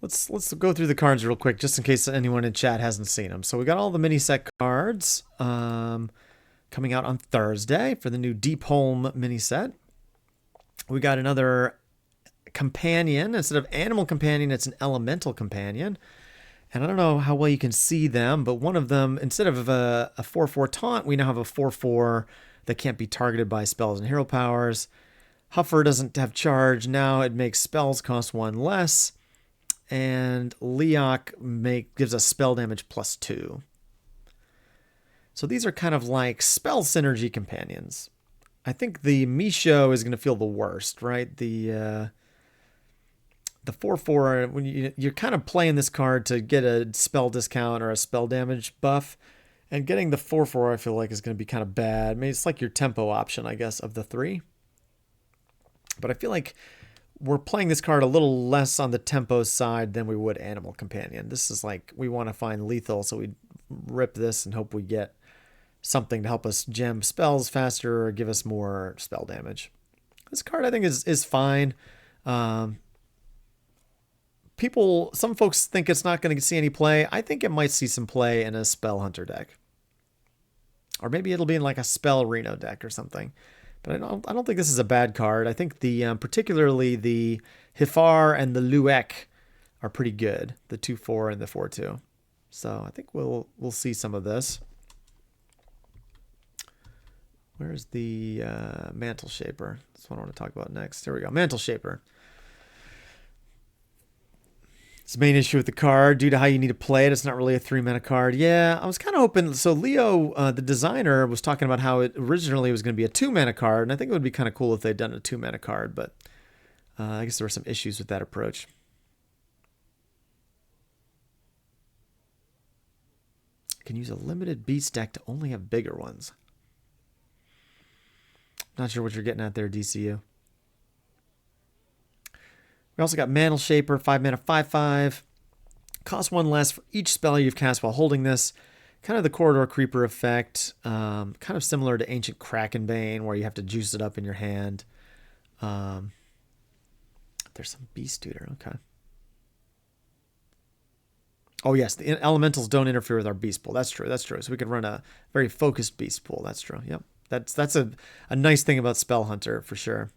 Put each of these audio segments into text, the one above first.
Let's go through the cards real quick, just in case anyone in chat hasn't seen them. So we got all the mini set cards coming out on Thursday for the new Deepholm mini set. We got another companion. Instead of animal companion, it's an elemental companion. And I don't know how well you can see them, but one of them, instead of a 4/4 taunt, we now have a 4/4 that can't be targeted by spells and hero powers. Huffer doesn't have charge. Now it makes spells cost 1 less. And Leok gives us spell damage +2. So these are kind of like spell synergy companions. I think the Misho is going to feel the worst, right? The 4/4, when you're kind of playing this card to get a spell discount or a spell damage buff, and getting the 4/4 I feel like is going to be kind of bad. I mean, it's like your tempo option, I guess, of the 3. But I feel like we're playing this card a little less on the tempo side than we would Animal Companion. This is like, we want to find lethal, so we rip this and hope we get something to help us gem spells faster or give us more spell damage. This card I think is fine. Some folks think it's not going to see any play. I think it might see some play in a Spell Hunter deck. Or maybe it'll be in like a Spell Reno deck or something. But I don't think this is a bad card. I think particularly the Hifar and the Luek are pretty good. The 2/4 and the 4/2. So I think we'll see some of this. Where's the Mantle Shaper? That's what I want to talk about next. Here we go. Mantle Shaper. It's the main issue with the card. Due to how you need to play it, it's not really a 3-mana card. Yeah, I was kind of hoping. So Leo, the designer, was talking about how it originally was going to be a 2-mana card, and I think it would be kind of cool if they'd done a 2-mana card, but I guess there were some issues with that approach. You can use a limited beast deck to only have bigger ones. Not sure what you're getting at there, DCU. We also got Mantle Shaper, 5-mana, 5/5. Cost 1 less for each spell you've cast while holding this. Kind of the Corridor Creeper effect. Kind of similar to Ancient Krakenbane, where you have to juice it up in your hand. There's some Beast Tutor. Okay. Oh, yes. The elementals don't interfere with our Beast Pool. That's true. That's true. So we could run a very focused Beast Pool. That's true. Yep. That's a nice thing about Spell Hunter, for sure.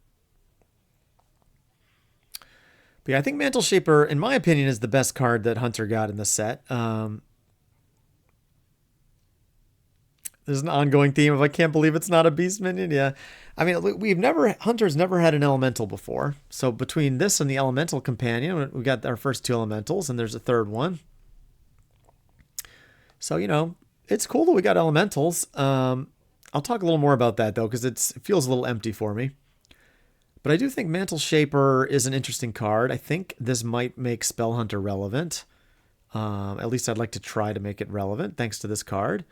But yeah, I think Mantle Shaper, in my opinion, is the best card that Hunter got in the set. There's an ongoing theme of I can't believe it's not a beast minion. Yeah, I mean Hunter's never had an elemental before. So between this and the elemental companion, we got our first 2 elementals, and there's a third one. So it's cool that we got elementals. I'll talk a little more about that though, because it feels a little empty for me. But I do think Mantle Shaper is an interesting card. I think this might make Spell Hunter relevant. At least I'd like to try to make it relevant thanks to this card.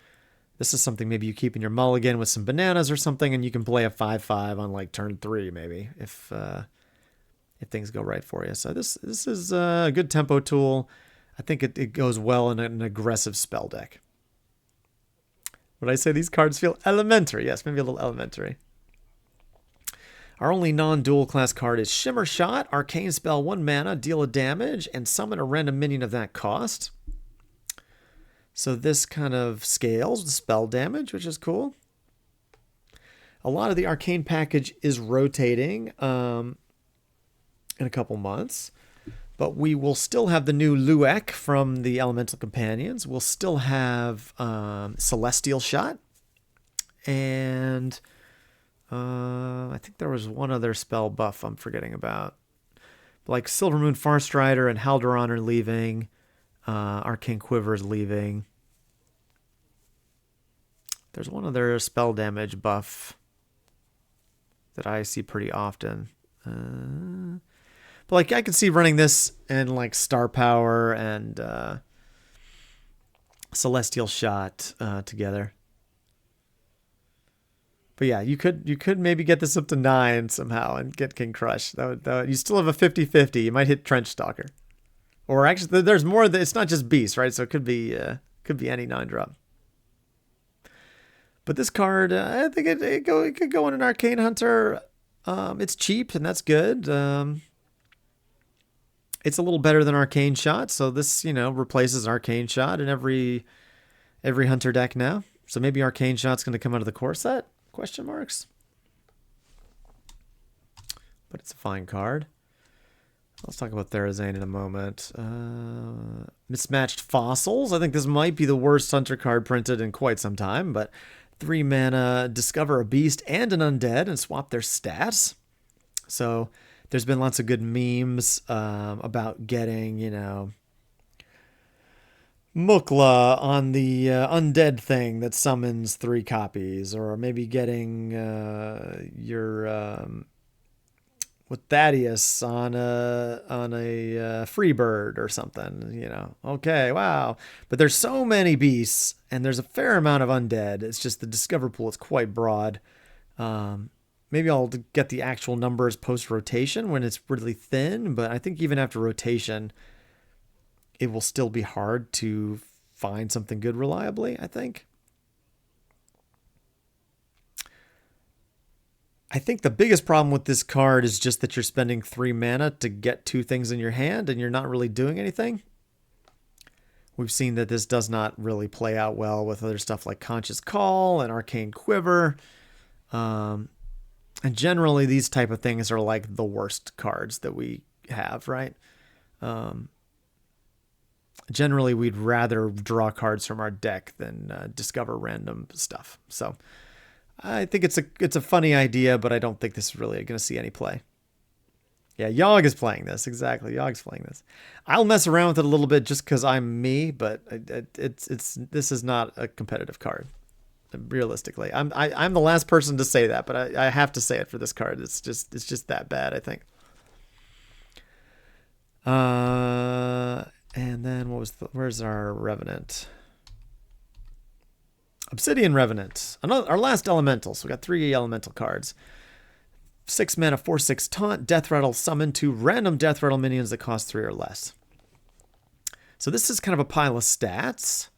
This is something maybe you keep in your mulligan with some bananas or something, and you can play a 5/5 on like turn 3 maybe if things go right for you. So this is a good tempo tool. I think it goes well in an aggressive spell deck. Would I say these cards feel elementary? Yes, maybe a little elementary. Our only non-dual class card is Shimmer Shot. Arcane spell, 1 mana, deal a damage, and summon a random minion of that cost. So this kind of scales the spell damage, which is cool. A lot of the Arcane package is rotating in a couple months. But we will still have the new Luek from the Elemental Companions. We'll still have Celestial Shot. And I think there was one other spell buff I'm forgetting about. Like Silvermoon Farstrider and Haldoran are leaving. Arcane Quiver is leaving. There's one other spell damage buff that I see pretty often. But like I could see running this and like Star Power and Celestial Shot together. But yeah, you could maybe get this up to 9 somehow and get King Crush. That would, you still have a 50-50. You might hit Trench Stalker. Or actually, there's more. It's not just Beast, right? So it could be any 9-drop. But this card, I think it could go in an Arcane Hunter. It's cheap, and that's good. It's a little better than Arcane Shot, so this, replaces Arcane Shot in every Hunter deck now. So maybe Arcane Shot's going to come out of the core set? Question marks. But it's a fine card. Let's talk about Therazane in a moment. Mismatched Fossils. I think this might be the worst Hunter card printed in quite some time, but 3 mana, discover a beast and an undead and swap their stats. So there's been lots of good memes about getting, Mukla on the undead thing that summons 3 copies, or maybe getting your with Thaddeus on a Freebird or something. Okay, wow. But there's so many beasts, and there's a fair amount of undead. It's just the discover pool is quite broad. Maybe I'll get the actual numbers post-rotation when it's really thin, but I think even after rotation, it will still be hard to find something good reliably, I think. I think the biggest problem with this card is just that you're spending 3 mana to get 2 things in your hand and you're not really doing anything. We've seen that this does not really play out well with other stuff like Conscious Call and Arcane Quiver. And generally, these type of things are like the worst cards that we have, right? Generally, we'd rather draw cards from our deck than discover random stuff. So I think it's a funny idea, but I don't think this is really going to see any play. Yeah, Yogg is playing this. Exactly, Yogg's playing this. I'll mess around with it a little bit just because I'm me, but this is not a competitive card. Realistically, I'm the last person to say that, but I have to say it for this card. It's just that bad, I think. And then where's our Revenant? Obsidian Revenant, our last elemental. So we got 3 elemental cards. 6 mana, 4/6 taunt, Death Rattle, summon 2 random Death Rattle minions that cost 3 or less. So this is kind of a pile of stats.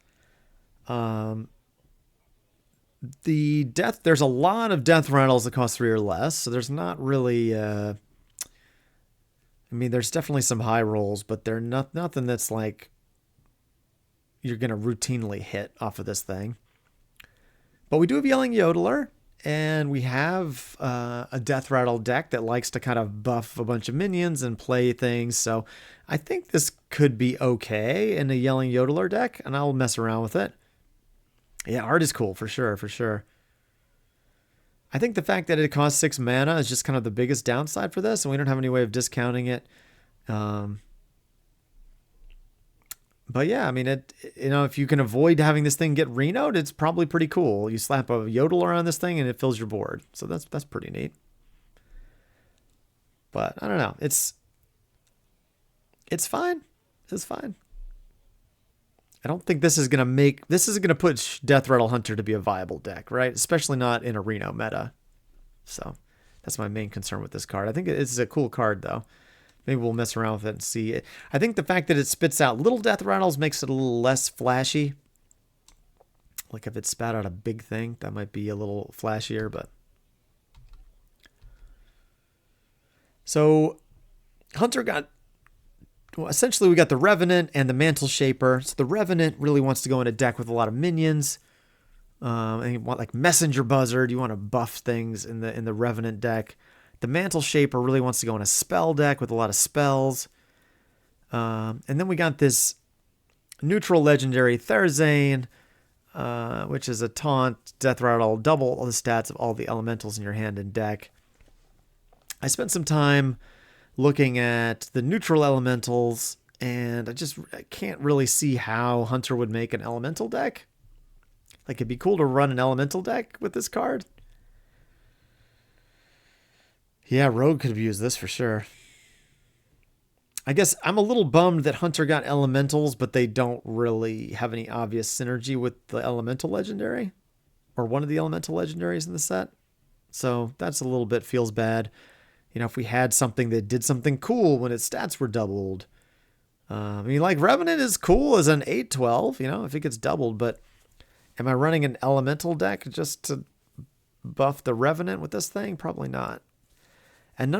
There's a lot of Death Rattles that cost 3 or less, so there's not really there's definitely some high rolls, but they're nothing that's like you're gonna routinely hit off of this thing. But we do have Yelling Yodeler, and we have a Death Rattle deck that likes to kind of buff a bunch of minions and play things. So I think this could be okay in a Yelling Yodeler deck, and I'll mess around with it. Yeah, art is cool, for sure, for sure. I think the fact that it costs 6 mana is just kind of the biggest downside for this, and we don't have any way of discounting it. But yeah, if you can avoid having this thing get renoed, it's probably pretty cool. You slap a Yodeler on this thing and it fills your board. So that's pretty neat. But I don't know. It's fine. It's fine. I don't think this is going to put Death Rattle Hunter to be a viable deck, right? Especially not in a Reno meta. So that's my main concern with this card. I think it's a cool card though. Maybe we'll mess around with it and see it. I think the fact that it spits out little Death Rattles makes it a little less flashy. Like if it spat out a big thing, that might be a little flashier, but. So Hunter essentially we got the Revenant and the Mantle Shaper. So the Revenant really wants to go in a deck with a lot of minions. And you want like Messenger Buzzard. You want to buff things in the Revenant deck. The Mantle Shaper really wants to go in a spell deck with a lot of spells. And then we got this neutral legendary Therazane, which is a taunt, Death Rattle, double all the stats of all the elementals in your hand and deck. I spent some time looking at the neutral elementals, and I can't really see how Hunter would make an elemental deck. Like, it'd be cool to run an elemental deck with this card. Yeah, Rogue could have used this for sure. I guess I'm a little bummed that Hunter got elementals, but they don't really have any obvious synergy with the elemental legendary, or one of the elemental legendaries in the set. So that's a little bit feels bad. If we had something that did something cool when its stats were doubled. Like Revenant is cool as an 8/12, if it gets doubled, but am I running an elemental deck just to buff the Revenant with this thing? Probably not. And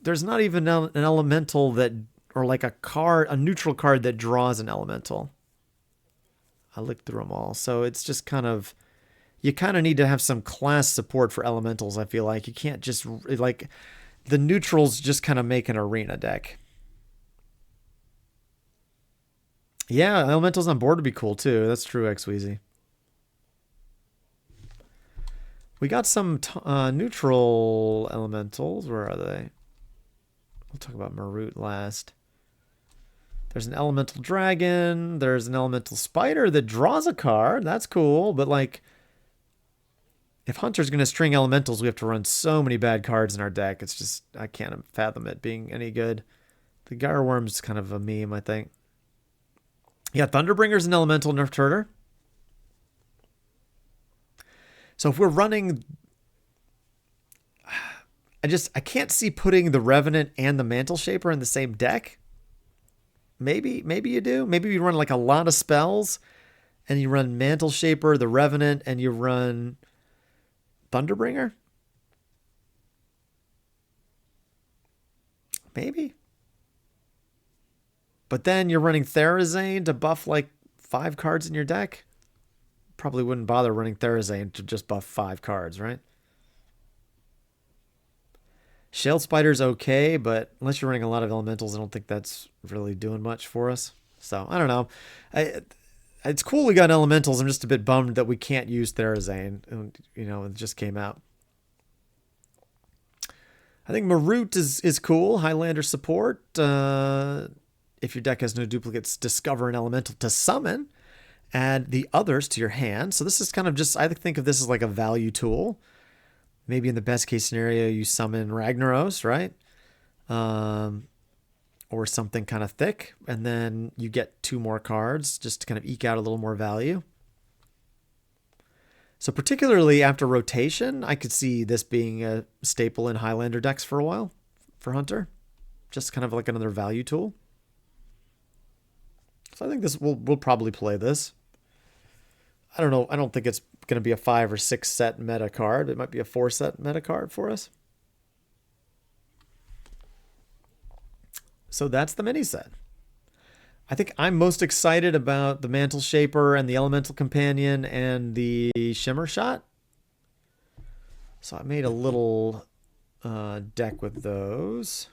there's not even an elemental that, or like a card, a neutral card that draws an elemental. I looked through them all. So it's just kind of, you kind of need to have some class support for elementals, I feel like. You can't just, like, the neutrals just kind of make an arena deck. Yeah, elementals on board would be cool too. That's true, Xweezy. We got some neutral elementals. Where are they? We'll talk about Marut last. There's an elemental dragon. There's an elemental spider that draws a card. That's cool. But, like, if Hunter's going to string elementals, we have to run so many bad cards in our deck. It's just, I can't fathom it being any good. The Gyre Worm's kind of a meme, I think. Yeah, Thunderbringer's an elemental nerfed herder. So if we're running, I can't see putting the Revenant and the Mantle Shaper in the same deck. Maybe you do. Maybe you run like a lot of spells and you run Mantle Shaper, the Revenant, and you run Thunderbringer. Maybe. But then you're running Therazane to buff like 5 cards in your deck. Probably wouldn't bother running Therazane to just buff 5 cards, right? Shell Spider's okay, but unless you're running a lot of elementals, I don't think that's really doing much for us. So, I don't know. It's cool we got elementals. I'm just a bit bummed that we can't use Therazane. You know, it just came out. I think Marut is cool. Highlander support. If your deck has no duplicates, discover an elemental to summon. Add the others to your hand. So this is kind of just, I think of this as like a value tool. Maybe in the best case scenario, you summon Ragnaros, right? Or something kind of thick. And then you get 2 more cards just to kind of eke out a little more value. So particularly after rotation, I could see this being a staple in Highlander decks for a while for Hunter. Just kind of like another value tool. So I think this we'll probably play this. I don't know. I don't think it's going to be a 5 or 6 set meta card. It might be a 4 set meta card for us. So that's the mini set. I think I'm most excited about the Mantle Shaper and the Elemental Companion and the Shimmer Shot. So I made a little deck with those.